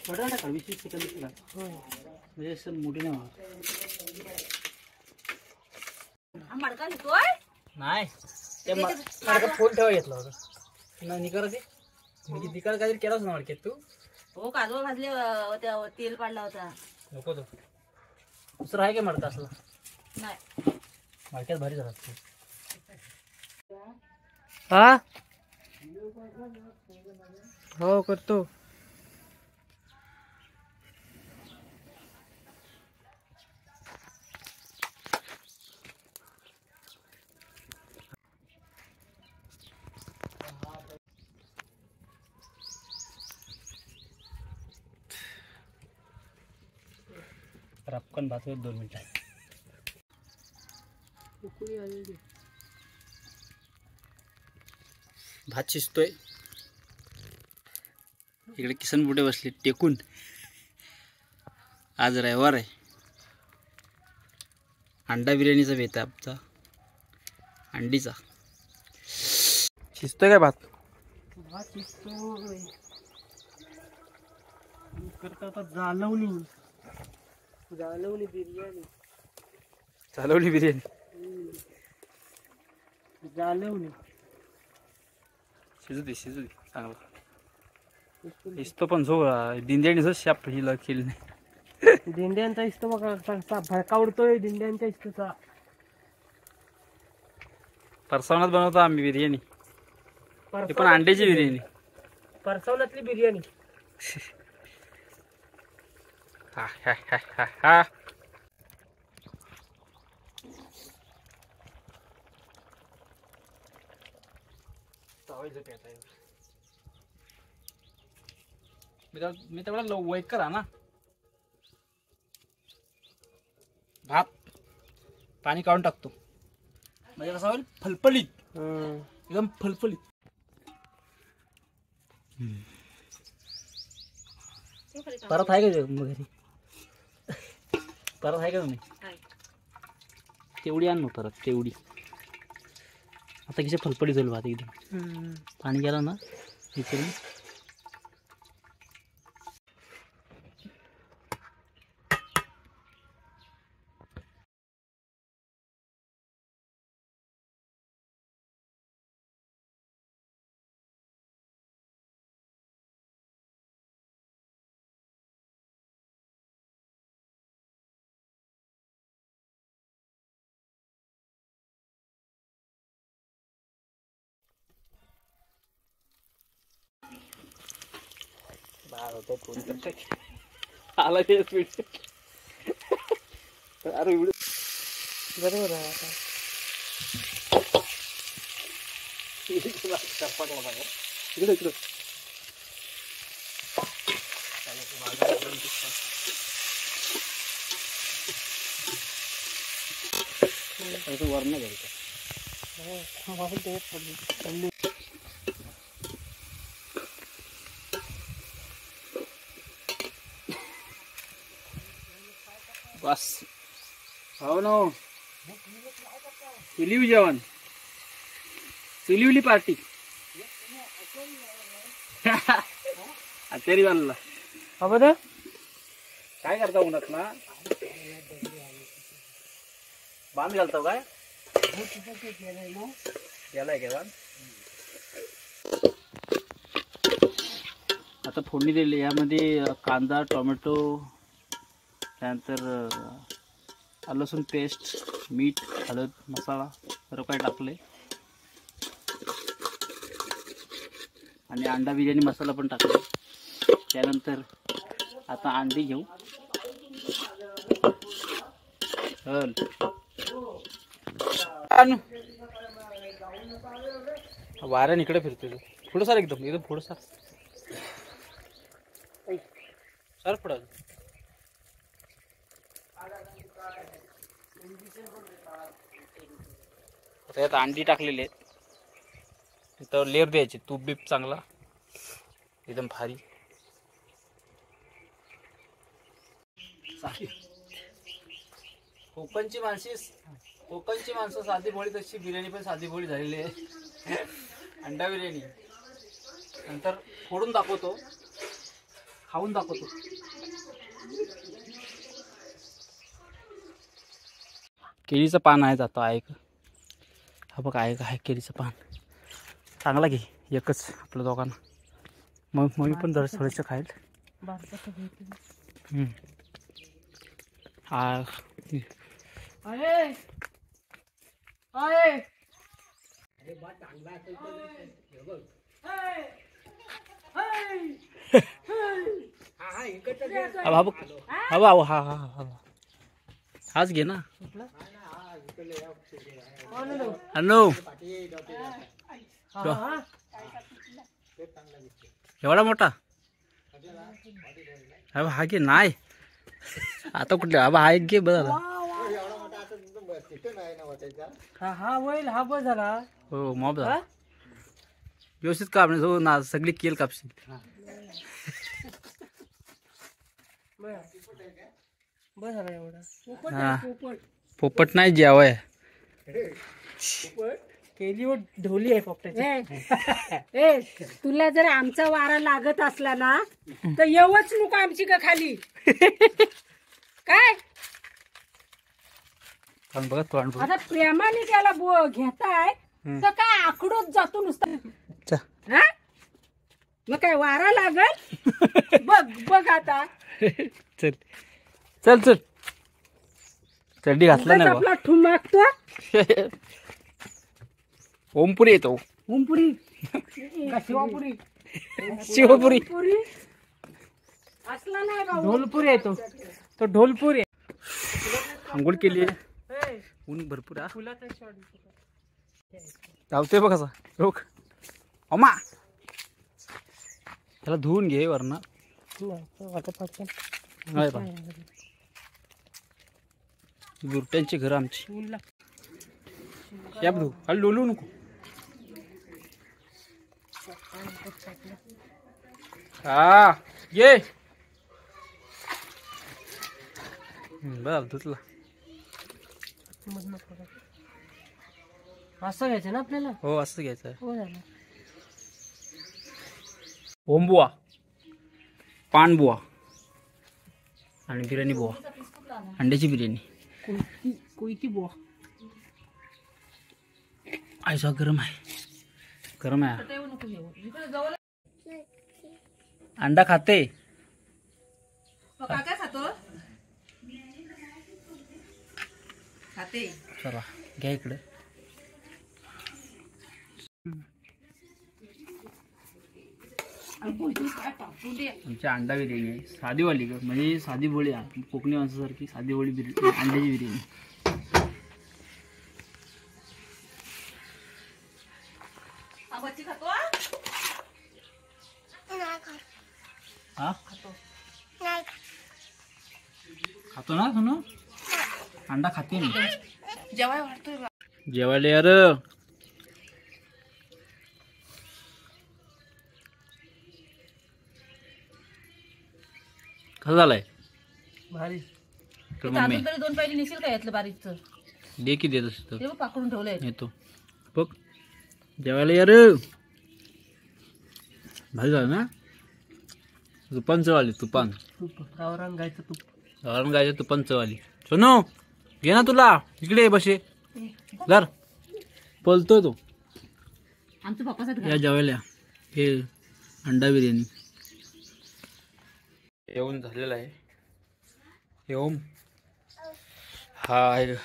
बड़ा ना 20 सेकंद चला म्हणजे असं मोठी नाही होणार. मडका घेतोय नाही ते मडका फोन ठेवा घेतला होता ना निकरते मी तिकड काहीतरी केलाच ना मडक्यात तू. हो काजू भाजले तेल पाडला होता. नको तो दुसरा आहे का मडका असला नाही मडक्यात भारी झाला. हा हो करतो. रपकन भात 2 मिनिटात भात शिजतोय. इकडे किसन बुडे बसले टेकून. आज रविवार आहे. अंडा बिर्याणीचा बेत आहे आमचा. अंडीचा शिजतोय काय भात. भात शिजतोय करता जालवणी बिर्याणी. जालवणी बिर्याणी जालवणी शिजू दे चांगला. इस्तो पण झो दिंड्याने शाप हिला केली नाही. दिंड्यांचा इस्तो बघा भडका उडतोय. दिंड्यांच्या इस्तोचा परसावनात बनवतो आम्ही बिर्याणी. ते पण अंड्याची बिर्याणी. परसावनातली बिर्याणी. हा हा हा हा हा. मी तेवढा वेट करा ना. भात पाणी काढून टाकतो म्हणजे कसं होईल फलफलीत. एकदम फलफलीत. परत आहे का मग घरी. परत आहे का तुम्ही तेवढी आण परत तेवढी. आता किती फलफलीत झालं भात एकदम. पाणी गेलं ना विचारून. होता फोन करता आला ते स्पीड. अरे एवढं बरोबर आहे. इकडे इकडे वरण घ्यायचं. बस हो ना. चुलीव जेवण. चुलीवली पार्टी. तरी झालं बघ काय करता उन्हात ना. बांध घालतो काय गेलाय का बांध. आता फोडणी दिली. यामध्ये कांदा टोमॅटो त्यानंतर आलं लसूण पेस्ट मीठ हळद मसाला सर्व काही टाकले. आणि अंडा बिर्याणी मसाला पण टाकला. त्यानंतर आता अंडी घेऊ. वाऱ्याने इकडे फिरतोय. पुढं सर एकदम एकदम पुढं सर पुढं. आता यात अंडी टाकलेली आहेत. तिथं लेअर द्यायची तूप बीप चांगला एकदम भारी. कोकणची माणसं साधी भोळी, तशी बिर्याणी पण साधी भोळी झालेली आहे. अंडा बिर्याणी नंतर फोडून दाखवतो, खाऊन दाखवतो. केळीचं पान आहे जातो ऐक. हा बघ आहे काय केळीचं पान. चांगला घे एकच आपल्या दोघांना. मग मी पण थोडंसं खाईल. हा हाच घे ना. हॅलो एवढा मोठा हा घे. नाही आता कुठले आबा हा एक घे. बरं हा बस झाला. हो मॉब झाला व्यवस्थित काप ना. सगळी केल कापशील. बस झाला एवढा. हा पोपट नाही जेवाय. केली व ढोली आहे पोपटाची. ए तुला जर आमचा वारा लागत असला ना तर येऊच नको आमची का खाली. काय बघा तोंड बघ. आता प्रेमाने त्याला घेताय तर काय आकडोच जातो नुसता. हा मग काय वारा लागल. बघ आता. चल चल चल चड्डी घातला नाही आपला ठुमाकतो. ओमपुरी येतो. ओमपुरी शिवापुरी शिवपुरी पुरी असला नाही का ढोलपुरी येतो. तो ढोलपुरी आंघोळ केली आहे. ऊन भरपूर आहे. फुलाचा शॉट धावतोय बघ कसा. रोख अम्मा त्याला धुवून घे वरना. बुरट्यांची घर आमची. या धू खाली लोलू नको. हा ये बघ धुतला. असं घ्यायचं ना आपल्याला. हो असं घ्यायचं. हो झालं. ओमबुवा पानबुवा आणि बिर्याणी बुवा. अंड्याची बिर्याणी. कोयती बुवा. आयसा गरम आहे. गरम आहे. अंडा खाते. काय खातो खाते. चला घ्या इकडे. आमची अंडा बिर्याणी आहे. साधीवाली ग म्हणजे साधी बोळी आहे. कोकणी माणसासारखी साधी बोळी बिर्याणी. अंड्याची बिर्याणी. मच्छी खातो. हा खातो ना सुनो. अंडा खाते ना. जेवाय वाटतोय. जेवायला यार. कसं झालंय भारी. तर मम्मी तरी 2 पाहिजे नेशील का यातलं बारीकचं. दे की देत असतो. ते बघ पाकडून ठेवलंय. येतो बघ जेवायला यार. भारी झालं ना. तुपान चवाली. तुपान तूप गावरान गायचं तूप. गावरान गायचं तुपान चवाली. सोनू घे ना तुला. इकडे बसे जर पलतोय तो. आमचं पप्पासाठी या जेवायला. हे अंडा बिर्याणी येऊन झालेला आहे. येऊन हा आहे